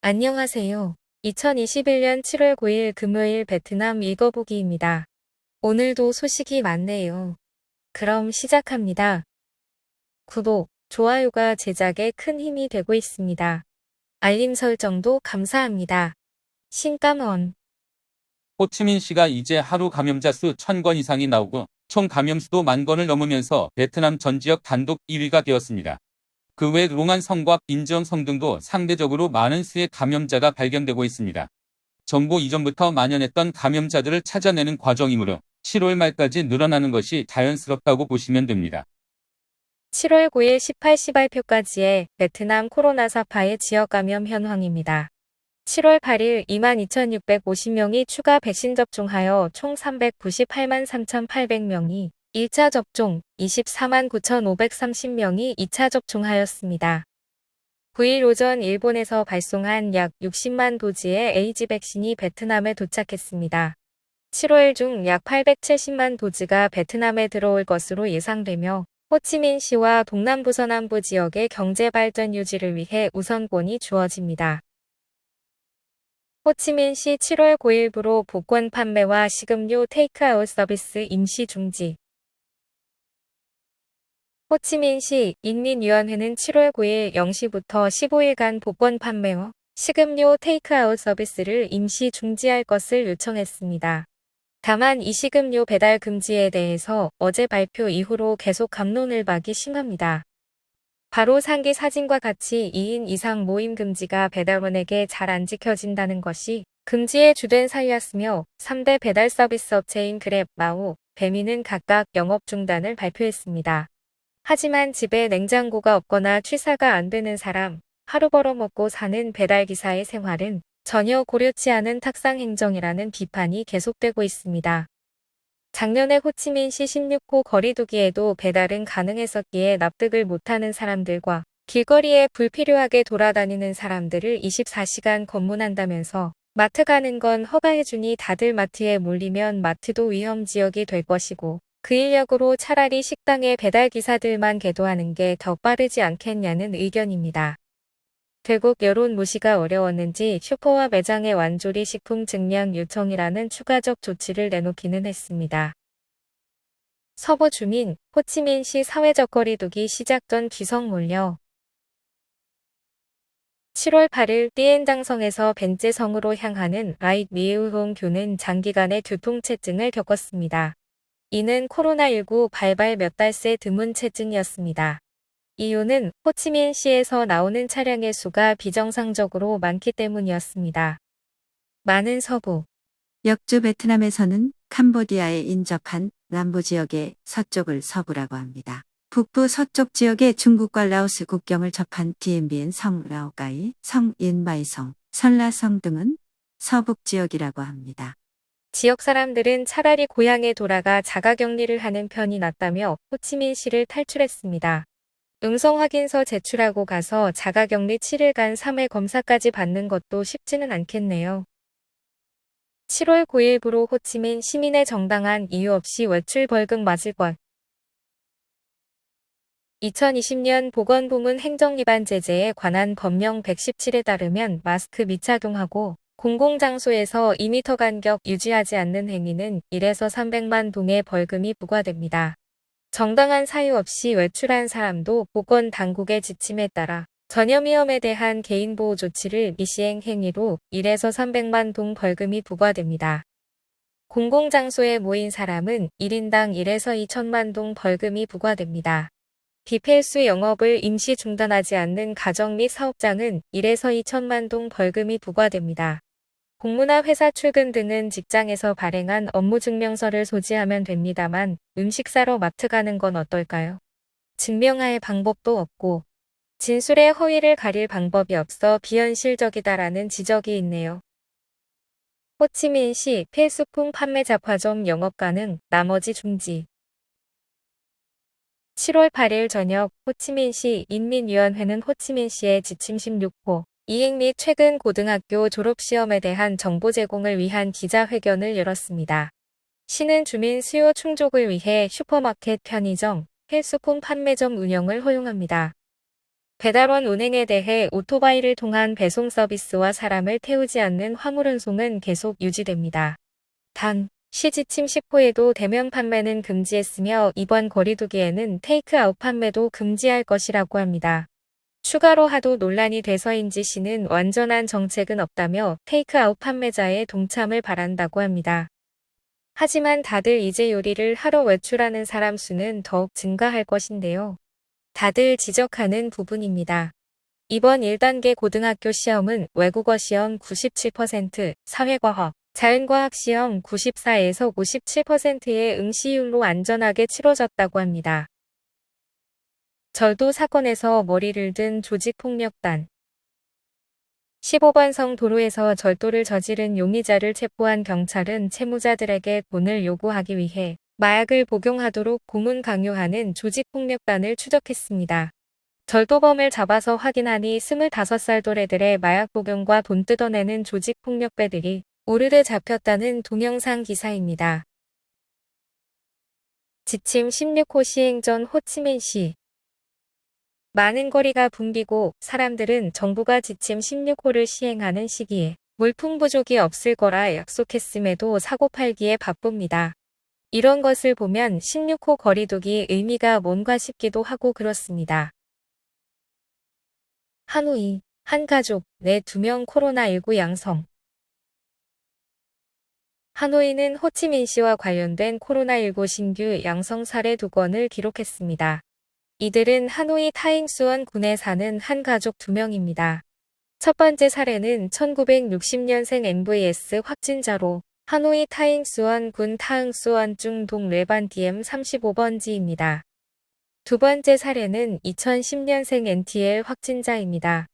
안녕하세요. 2021년 7월 9일 금요일 베트남 읽어보기입니다. 오늘도 소식이 많네요. 그럼 시작합니다. 구독, 좋아요가 제작에 큰 힘이 되고 있습니다. 알림 설정도 감사합니다. 신감원. 호치민시가 이제 하루 감염자 수 1000건 이상이 나오고 총 감염수도 10,000건을 넘으면서 베트남 전 지역 단독 1위가 되었습니다. 그 외 롱안성과 빈정성 등도 상대적으로 많은 수의 감염자가 발견되고 있습니다. 정부 이전부터 만연했던 감염자들을 찾아내는 과정이므로 7월 말까지 늘어나는 것이 자연스럽다고 보시면 됩니다. 7월 9일 18시 발표까지의 베트남 코로나 사파의 지역 감염 현황입니다. 7월 8일 22,650명이 추가 백신 접종하여 총 398만 3,800명이 1차 접종, 24만 9,530명이 2차 접종하였습니다. 9일 오전 일본에서 발송한 약 60만 도지의 에이즈 백신이 베트남에 도착했습니다. 7월 중 약 870만 도즈가 베트남에 들어올 것으로 예상되며 호치민시와 동남부 서남부 지역의 경제 발전 유지를 위해 우선권이 주어집니다. 호치민시 7월 9일부로 복권 판매와 식음료 테이크아웃 서비스 임시 중지. 호치민시 인민위원회는 7월 9일 0시부터 15일간 복권 판매와 식음료 테이크아웃 서비스를 임시 중지할 것을 요청했습니다. 다만 이 식음료 배달 금지에 대해서 어제 발표 이후로 계속 갑론을박이 심합니다. 바로 상기 사진과 같이 2인 이상 모임 금지가 배달원에게 잘 안 지켜진다는 것이 금지의 주된 사유였으며 3대 배달 서비스 업체인 그랩, 마오, 배미는 각각 영업 중단을 발표했습니다. 하지만 집에 냉장고가 없거나 취사가 안 되는 사람, 하루 벌어먹고 사는 배달기사의 생활은 전혀 고려치 않은 탁상 행정이라는 비판이 계속되고 있습니다. 작년에 호치민시 16호 거리두기에도 배달은 가능했었기에 납득을 못하는 사람들과 길거리에 불필요하게 돌아다니는 사람들을 24시간 검문한다면서 마트 가는 건 허가해주니 다들 마트에 몰리면 마트도 위험지역이 될 것이고 그 인력으로 차라리 식당에 배달기사들만 계도하는 게 더 빠르지 않겠냐는 의견입니다. 결국 여론 무시가 어려웠는지 슈퍼와 매장의 완조리 식품 증량 요청이라는 추가적 조치를 내놓기는 했습니다. 서부 주민, 호치민시 사회적 거리두기 시작 전 귀성 몰려 7월 8일 띠엔장성에서 벤제성으로 향하는 라잇 미에우홍교는 장기간의 교통체증을 겪었습니다. 이는 코로나19 발발 몇 달 새 드문 체증이었습니다. 이유는 호치민시에서 나오는 차량의 수가 비정상적으로 많기 때문이었습니다. 많은 서부, 역주 베트남에서는 캄보디아에 인접한 남부 지역의 서쪽을 서부라고 합니다. 북부 서쪽 지역의 중국과 라오스 국경을 접한 디엠비엔 성 라오까이, 성 인바이성, 설라성 등은 서북 지역이라고 합니다. 지역 사람들은 차라리 고향에 돌아가 자가격리를 하는 편이 낫다며 호치민시를 탈출했습니다. 음성 확인서 제출하고 가서 자가격리 7일간 3회 검사까지 받는 것도 쉽지는 않겠네요. 7월 9일부로 호치민 시민의 정당한 이유 없이 외출 벌금 맞을 것. 2020년 보건부문 행정위반 제재에 관한 법령 117에 따르면 마스크 미착용하고 공공장소에서 2m 간격 유지하지 않는 행위는 1에서 300만 동의 벌금이 부과됩니다. 정당한 사유 없이 외출한 사람도 보건 당국의 지침에 따라 전염위험에 대한 개인보호 조치를 미시행 행위로 1에서 300만 동 벌금이 부과됩니다. 공공장소에 모인 사람은 1인당 1에서 2천만 동 벌금이 부과됩니다. 비필수 영업을 임시 중단하지 않는 가정 및 사업장은 1에서 2천만 동 벌금이 부과됩니다. 공무나 회사 출근 등은 직장에서 발행한 업무증명서를 소지하면 됩니다만 음식 사러 마트 가는 건 어떨까요? 증명할 방법도 없고 진술의 허위를 가릴 방법이 없어 비현실적이다라는 지적이 있네요. 호치민시 필수품 판매 잡화점 영업 가능, 나머지 중지. 7월 8일 저녁 호치민시 인민위원회는 호치민시의 지침 16호 이행 및 최근 고등학교 졸업시험에 대한 정보 제공을 위한 기자회견을 열었습니다. 시는 주민 수요 충족을 위해 슈퍼마켓, 편의점, 필수품 판매점 운영을 허용합니다. 배달원 운행에 대해 오토바이를 통한 배송 서비스와 사람을 태우지 않는 화물 운송은 계속 유지됩니다. 단, 시지침 10호에도 대면 판매는 금지했으며 이번 거리두기에는 테이크아웃 판매도 금지할 것이라고 합니다. 추가로 하도 논란이 돼서인지 시는 완전한 정책은 없다며 테이크아웃 판매자의 동참을 바란다고 합니다. 하지만 다들 이제 요리를 하러 외출하는 사람 수는 더욱 증가할 것인데요. 다들 지적하는 부분입니다. 이번 1단계 고등학교 시험은 외국어 시험 97%, 사회과학, 자연과학 시험 94에서 57%의 응시율로 안전하게 치러졌다고 합니다. 절도 사건에서 머리를 든 조직폭력단. 15번성 도로에서 절도를 저지른 용의자를 체포한 경찰은 채무자들에게 돈을 요구하기 위해 마약을 복용하도록 고문 강요하는 조직폭력단을 추적했습니다. 절도범을 잡아서 확인하니 25살 도래들의 마약 복용과 돈 뜯어내는 조직폭력배들이 오르르 잡혔다는 동영상 기사입니다. 지침 16호 시행 전 호치민시. 많은 거리가 붐비고 사람들은 정부가 지침 16호를 시행하는 시기에 물품 부족이 없을 거라 약속했음에도 사고팔기에 바쁩니다. 이런 것을 보면 16호 거리두기 의미가 뭔가 싶기도 하고 그렇습니다. 하노이, 한 가족, 내 2명 코로나19 양성. 하노이는 호치민시와 관련된 코로나19 신규 양성 사례 2건을 기록했습니다. 이들은 하노이 타잉수원 군에 사는 한 가족 2명입니다. 첫 번째 사례는 1960년생 MVS 확진자로 하노이 타잉수원 군 타흥수원 중동 레반 DM 35번지입니다. 두 번째 사례는 2010년생 NTL 확진자입니다.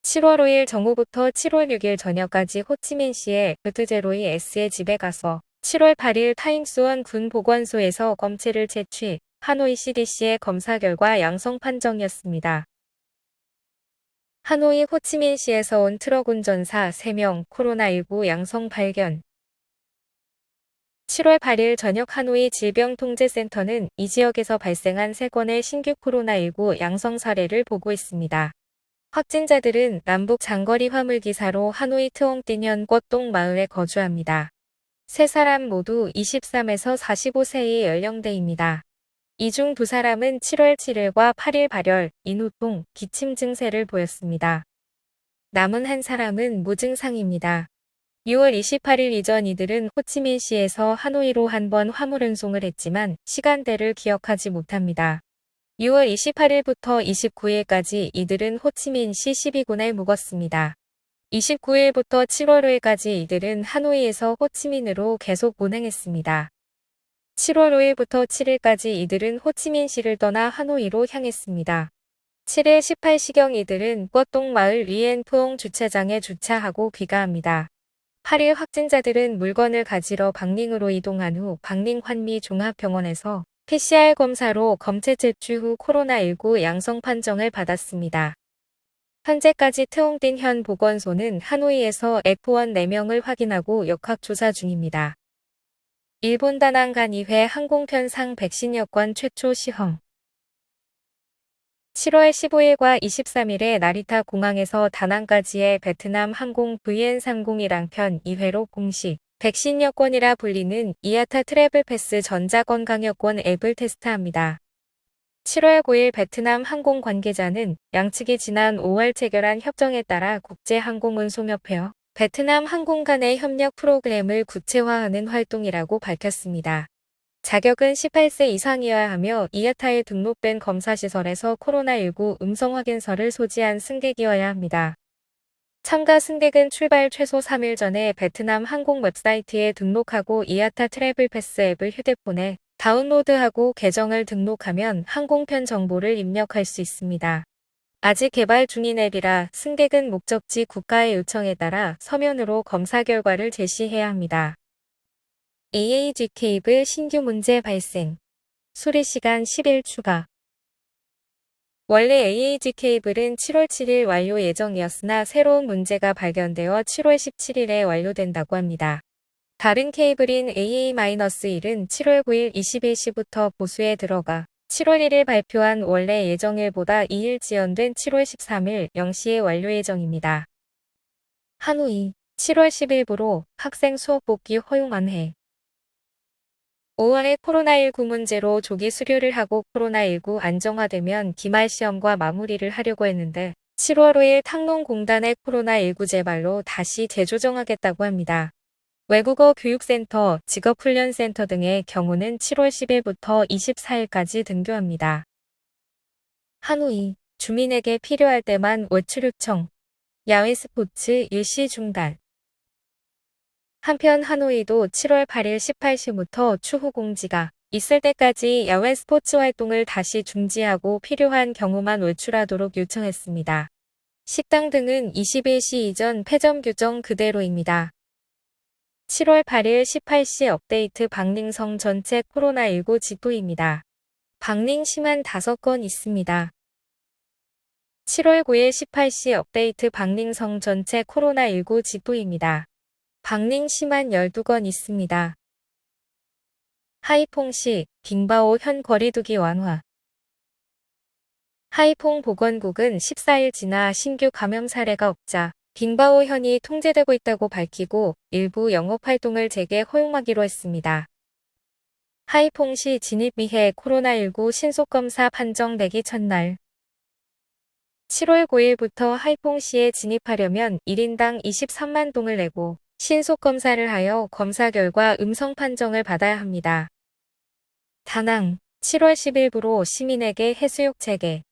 7월 5일 정오부터 7월 6일 저녁까지 호치민시의 베트제로이 S의 집에 가서 7월 8일 타잉수원 군 보건소에서 검체를 채취, 하노이 CDC의 검사 결과 양성 판정이었습니다. 하노이 호치민시에서 온 트럭 운전사 3명 코로나19 양성 발견. 7월 8일 저녁 하노이 질병통제센터는 이 지역에서 발생한 3건의 신규 코로나19 양성 사례를 보고했습니다. 확진자들은 남북 장거리 화물기사로 하노이 트옹띵현 꿔똥 마을에 거주합니다. 3사람 모두 23에서 45세의 연령대입니다. 이 중 2사람은 7월 7일과 8일 발열, 인후통, 기침 증세를 보였습니다. 남은 1사람은 무증상입니다. 6월 28일 이전 이들은 호치민시에서 하노이로 한 번 화물 운송을 했지만 시간대를 기억하지 못합니다. 6월 28일부터 29일까지 이들은 호치민시 12군에 묵었습니다. 29일부터 7월 5일까지 이들은 하노이에서 호치민으로 계속 운행했습니다. 7월 5일부터 7일까지 이들은 호치민시를 떠나 하노이로 향했습니다. 7일 18시경 이들은 꿔똥 마을 리엔푸옹 주차장에 주차하고 귀가합니다. 8일 확진자들은 물건을 가지러 방링으로 이동한 후 방링 환미 종합병원에서 PCR 검사로 검체 채취 후 코로나19 양성 판정을 받았습니다. 현재까지 트옹딘 현 보건소는 하노이에서 F1 4명을 확인하고 역학조사 중입니다. 일본 다낭간 2회 항공편상 백신 여권 최초 시험. 7월 15일과 23일에 나리타 공항에서 다낭까지의 베트남 항공 VN301 편 2회로 공식 백신 여권이라 불리는 이아타 트래블 패스 전자건강 여권 앱을 테스트합니다. 7월 9일 베트남 항공 관계자는 양측이 지난 5월 체결한 협정에 따라 국제항공운송협회와 베트남 항공 간의 협력 프로그램을 구체화하는 활동이라고 밝혔습니다. 자격은 18세 이상이어야 하며 이아타에 등록된 검사시설에서 코로나19 음성 확인서를 소지한 승객이어야 합니다. 참가 승객은 출발 최소 3일 전에 베트남 항공 웹사이트에 등록하고 이아타 트래블 패스 앱을 휴대폰에 다운로드하고 계정을 등록하면 항공편 정보를 입력할 수 있습니다. 아직 개발 중인 앱이라 승객은 목적지 국가의 요청에 따라 서면으로 검사 결과를 제시해야 합니다. AAG 케이블 신규 문제 발생. 수리시간 10일 추가. 원래 AAG 케이블은 7월 7일 완료 예정이었으나 새로운 문제가 발견되어 7월 17일에 완료된다고 합니다. 다른 케이블인 AA-1은 7월 9일 21시부터 보수에 들어가 7월 1일 발표한 원래 예정일보다 2일 지연된 7월 13일 0시에 완료 예정입니다. 하노이 7월 10일부로 학생 수업 복귀 허용안 해. 5월에 코로나19 문제로 조기 수료를 하고 코로나19 안정화되면 기말 시험과 마무리를 하려고 했는데 7월 5일 탕농공단의 코로나19 재발로 다시 재조정하겠다고 합니다. 외국어 교육센터, 직업훈련센터 등의 경우는 7월 10일부터 24일까지 등교합니다. 하노이, 주민에게 필요할 때만 외출 요청. 야외 스포츠 일시 중단. 한편 하노이도 7월 8일 18시부터 추후 공지가 있을 때까지 야외 스포츠 활동을 다시 중지하고 필요한 경우만 외출하도록 요청했습니다. 식당 등은 21시 이전 폐점 규정 그대로입니다. 7월 8일 18시 업데이트 박寧성 전체 코로나19 지도입니다. 박寧시만 5건 있습니다. 7월 9일 18시 업데이트 박寧성 전체 코로나19 지도입니다. 박寧시만 12건 있습니다. 하이퐁시, 빙바오 현 거리두기 완화. 하이퐁 보건국은 14일 지나 신규 감염 사례가 없자 빙바오 현이 통제되고 있다고 밝히고 일부 영업활동을 재개 허용하기로 했습니다. 하이퐁시 진입 위해 코로나19 신속검사 판정되기 첫날 7월 9일부터 하이퐁시에 진입하려면 1인당 23만 동을 내고 신속검사를 하여 검사 결과 음성 판정을 받아야 합니다. 다낭 7월 10일부로 시민에게 해수욕 재개.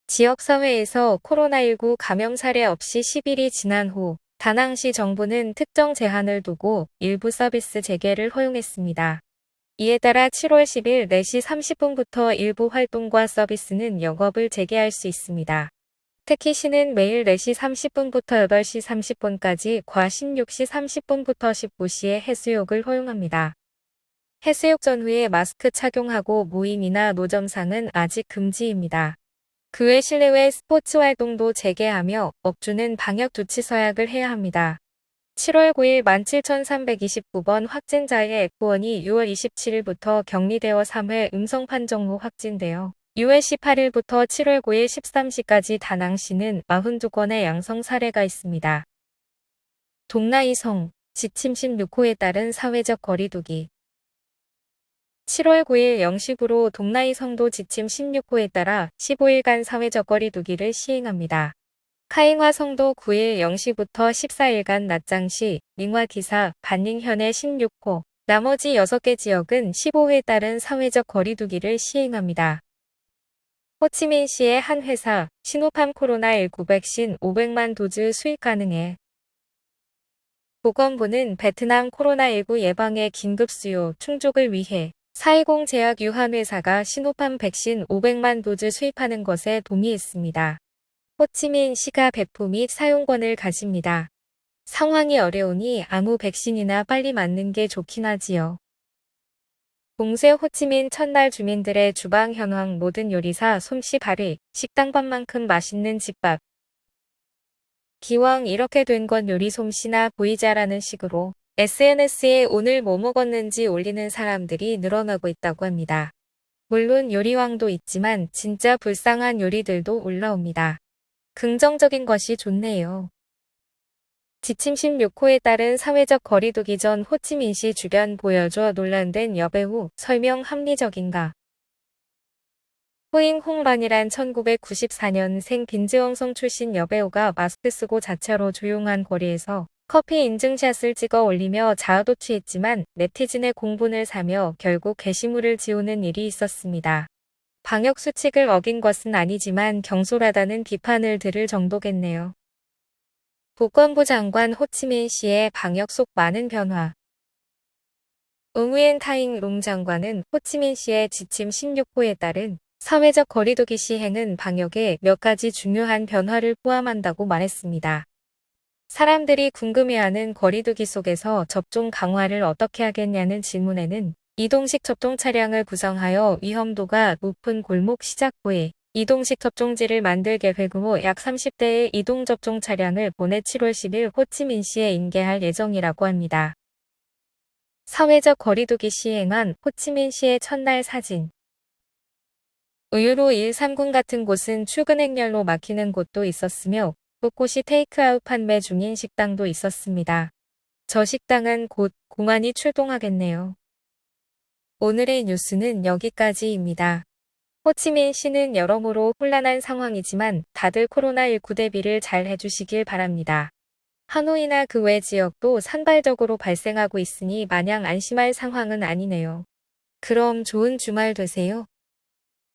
지역사회에서 코로나19 감염 사례 없이 10일이 지난 후 다낭시 정부는 특정 제한을 두고 일부 서비스 재개를 허용했습니다. 이에 따라 7월 10일 4시 30분부터 일부 활동과 서비스는 영업을 재개할 수 있습니다. 특히 시는 매일 4시 30분부터 8시 30분까지 과 16시 30분부터 19시에 해수욕을 허용합니다. 해수욕 전후에 마스크 착용하고 모임이나 노점상은 아직 금지입니다. 그 외 실내외 스포츠 활동도 재개하며 업주는 방역 조치 서약을 해야 합니다. 7월 9일 17,329번 확진자의 F1이 6월 27일부터 격리되어 3회 음성 판정 후 확진되어 6월 18일부터 7월 9일 13시까지 다낭시는 42건의 양성 사례가 있습니다. 동나이성, 지침 16호에 따른 사회적 거리두기. 7월 9일 0시부로 동나이성도 지침 16호에 따라 15일간 사회적 거리두기를 시행합니다. 카잉화성도 9일 0시부터 14일간 낮장시, 닝화기사, 반寧현의 16호, 나머지 6개 지역은 15회에 따른 사회적 거리두기를 시행합니다. 호치민시의 한 회사, 시노팜 코로나19 백신 500만 도즈 수입 가능해. 보건부는 베트남 코로나19 예방의 긴급 수요 충족을 위해 420 제약 유한회사가 시노팜 백신 500만 도즈 수입하는 것에 동의했습니다. 호치민시가 배포 및 사용권을 가집니다. 상황이 어려우니 아무 백신이나 빨리 맞는 게 좋긴 하지요. 봉쇄 호치민 첫날 주민들의 주방 현황 모든 요리사 솜씨 발휘, 식당밥만큼 맛있는 집밥. 기왕 이렇게 된 건 요리 솜씨나 보이자라는 식으로 SNS에 오늘 뭐 먹었는지 올리는 사람들이 늘어나고 있다고 합니다. 물론 요리왕도 있지만 진짜 불쌍한 요리들도 올라옵니다. 긍정적인 것이 좋네요. 지침 16호에 따른 사회적 거리두기 전 호치민시 주변 보여줘 논란된 여배우 설명 합리적인가? 호잉 홍란이란 1994년생 빈즈엉성 출신 여배우가 마스크 쓰고 자차로 조용한 거리에서 커피 인증샷을 찍어 올리며 자아도취했지만 네티즌의 공분을 사며 결국 게시물을 지우는 일이 있었습니다. 방역 수칙을 어긴 것은 아니지만 경솔하다는 비판을 들을 정도겠네요. 보건부 장관 호치민시의 방역 속 많은 변화. 응우엔 타잉 롱 장관은 호치민시의 지침 16호에 따른 사회적 거리두기 시행은 방역에 몇 가지 중요한 변화를 포함한다고 말했습니다. 사람들이 궁금해하는 거리두기 속에서 접종 강화를 어떻게 하겠냐는 질문에는 이동식 접종 차량을 구성하여 위험도가 높은 골목 시작부에 이동식 접종지를 만들 계획으로 약 30대의 이동접종 차량을 보내 7월 10일 호치민시에 인계할 예정이라고 합니다. 사회적 거리두기 시행한 호치민시의 첫날 사진. 의외로 1, 3군 같은 곳은 출근 행렬로 막히는 곳도 있었으며 곳곳이 테이크아웃 판매 중인 식당도 있었습니다. 저 식당은 곧 공안이 출동하겠네요. 오늘의 뉴스는 여기까지입니다. 호치민시는 여러모로 혼란한 상황이지만 다들 코로나19 대비를 잘 해주시길 바랍니다. 하노이나 그 외 지역도 산발적으로 발생하고 있으니 마냥 안심할 상황은 아니네요. 그럼 좋은 주말 되세요.